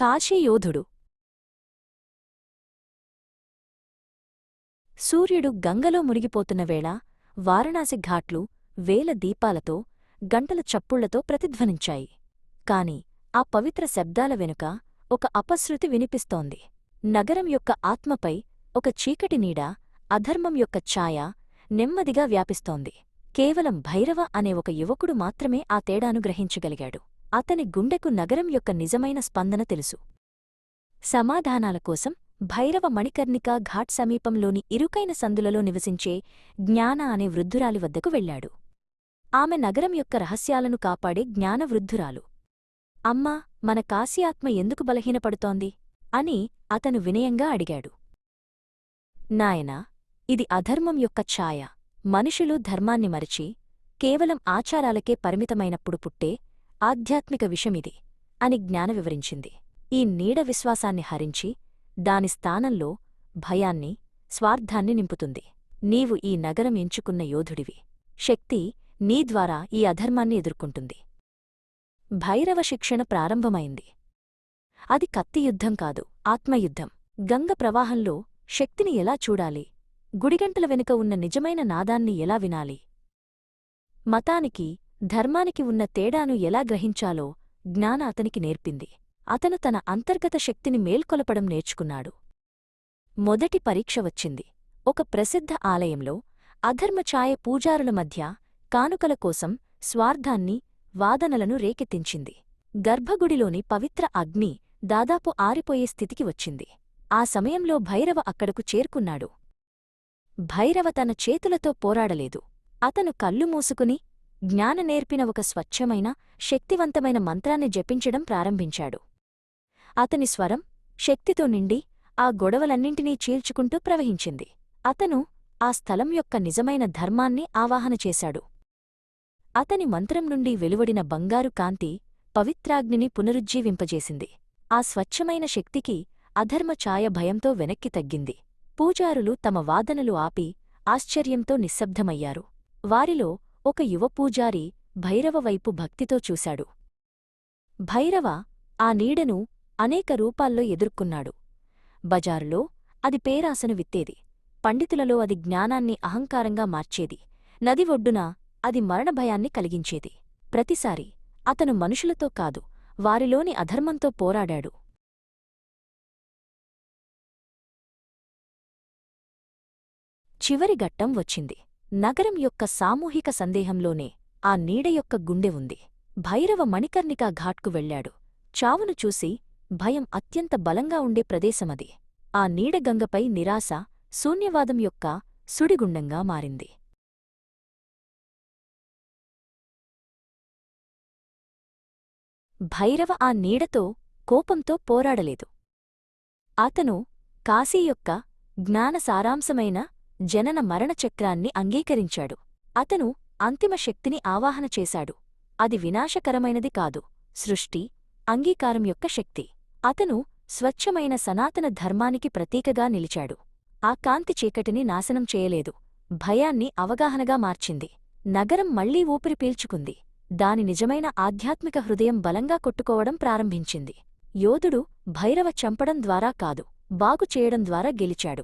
కాశీయోధుడు. సూర్యుడు గంగలో మునిగిపోతున్న వేళ వారణాసి ఘాట్లు వేల దీపాలతో గంటల చప్పుళ్లతో ప్రతిధ్వనించాయి. కాని ఆ పవిత్ర శబ్దాల వెనుక ఒక అపశృతి వినిపిస్తోంది. నగరం యొక్క ఆత్మపై ఒక చీకటి నీడ, అధర్మం యొక్క ఛాయ నెమ్మదిగా వ్యాపిస్తోంది. కేవలం భైరవ అనే ఒక యువకుడు మాత్రమే ఆ తేడాను గ్రహించగలిగాడు. అతని గుండెకు నగరం యొక్క నిజమైన స్పందన తెలుసు. సమాధానాల కోసం భైరవ మణికర్ణికా ఘాట్ సమీపంలోని ఇరుకైన సందులలో నివసించే జ్ఞాన అనే వృద్ధురాలి వద్దకు వెళ్లాడు. ఆమె నగరం యొక్క రహస్యాలను కాపాడే జ్ఞానవృద్ధురాలు. అమ్మా, మన కాశీ ఆత్మ ఎందుకు బలహీనపడుతోంది అని అతను వినయంగా అడిగాడు. నాయనా, ఇది అధర్మం యొక్క ఛాయ. మనుషులు ధర్మాన్ని మరిచి కేవలం ఆచారాలకే పరిమితమైనప్పుడు పుట్టే ఆధ్యాత్మిక విషమిది అని జ్ఞాన వివరించింది. ఈ నీడ విశ్వాసాన్ని హరించి దాని స్థానంలో భయాన్ని, స్వార్థాన్ని నింపుతుంది. నీవు ఈ నగరం ఎంచుకున్న యోధుడివి. శక్తి నీ ద్వారా ఈ అధర్మాన్ని ఎదుర్కొంటుంది. భైరవ శిక్షణ ప్రారంభమైంది. అది కత్తియుద్ధం కాదు, ఆత్మయుద్ధం. గంగ ప్రవాహంలో శక్తిని ఎలా చూడాలి, గుడిగంటల వెనుక ఉన్న నిజమైన నాదాన్ని ఎలా వినాలి, మతానికి ధర్మానికి ఉన్న తేడాను ఎలా గ్రహించాలో జ్ఞాన అతనికి నేర్పింది. అతను తన అంతర్గత శక్తిని మేల్కొలపడం నేర్చుకున్నాడు. మొదటి పరీక్ష వచ్చింది. ఒక ప్రసిద్ధ ఆలయంలో అధర్మఛాయ పూజారుల మధ్య కానుకల కోసం స్వార్థాన్ని, వాదనలను రేకెత్తించింది. గర్భగుడిలోని పవిత్ర అగ్ని దాదాపు ఆరిపోయే స్థితికి వచ్చింది. ఆ సమయంలో భైరవ అక్కడకు చేరుకున్నాడు. భైరవ తన చేతులతో పోరాడలేదు. అతను కళ్ళు మూసుకుని జ్ఞాన నేర్పిన ఒక స్వచ్ఛమైన, శక్తివంతమైన మంత్రాన్ని జపించడం ప్రారంభించాడు. అతని స్వరం శక్తితో నిండి ఆ గొడవలన్నింటినీ చీల్చుకుంటూ ప్రవహించింది. అతను ఆ స్థలం యొక్క నిజమైన ధర్మాన్ని ఆవాహన చేశాడు. అతని మంత్రం నుండి వెలువడిన బంగారు కాంతి పవిత్రాగ్నిని పునరుజ్జీవింపజేసింది. ఆ స్వచ్ఛమైన శక్తికి అధర్మ ఛాయ భయంతో వెనక్కి తగ్గింది. పూజారులు తమ వాదనలు ఆపి ఆశ్చర్యంతో నిశ్శబ్దమయ్యారు. వారిలో ఒక యువ పూజారి భైరవ వైపు భక్తితో చూశాడు. భైరవ ఆ నీడను అనేక రూపాల్లో ఎదుర్కొన్నాడు. బజారులో అది పేరాసను విత్తేది. పండితులలో అది జ్ఞానాన్ని అహంకారంగా మార్చేది. నది ఒడ్డున అది మరణభయాన్ని కలిగించేది. ప్రతిసారీ అతను మనుషులతో కాదు, వారిలోని అధర్మంతో పోరాడాడు. చివరి ఘట్టం వచ్చింది. నగరం యొక్క సామూహిక సందేహంలోనే ఆ నీడ యొక్క గుండె ఉంది. భైరవ మణికర్ణికా ఘాట్కు వెళ్లాడు. చావును చూసి భయం అత్యంత బలంగా ఉండే ప్రదేశమది. ఆ నీడ గంగపై నిరాశ, శూన్యవాదం యొక్క సుడిగుండంగా మారింది. భైరవ ఆ నీడతో కోపంతో పోరాడలేదు. అతను కాశీ యొక్క జ్ఞాన సారాంశమైన జనన మరణ చక్రాన్ని అంగీకరించాడు. అతను అంతిమ శక్తిని ఆవాహన చేశాడు. అది వినాశకరమైనది కాదు, సృష్టి, అంగీకారం యొక్క శక్తి. అతను స్వచ్ఛమైన సనాతన ధర్మానికి ప్రతీకగా నిలిచాడు. ఆ కాంతి చీకటిని నాశనం చేయలేదు, భయాన్ని అవగాహనగా మార్చింది. నగరం మళ్లీ ఊపిరి పీల్చుకుంది. దాని నిజమైన ఆధ్యాత్మిక హృదయం బలంగా కొట్టుకోవడం ప్రారంభించింది. యోధుడు భైరవ చంపడం ద్వారా కాదు, బాగుచేయడం ద్వారా గెలిచాడు.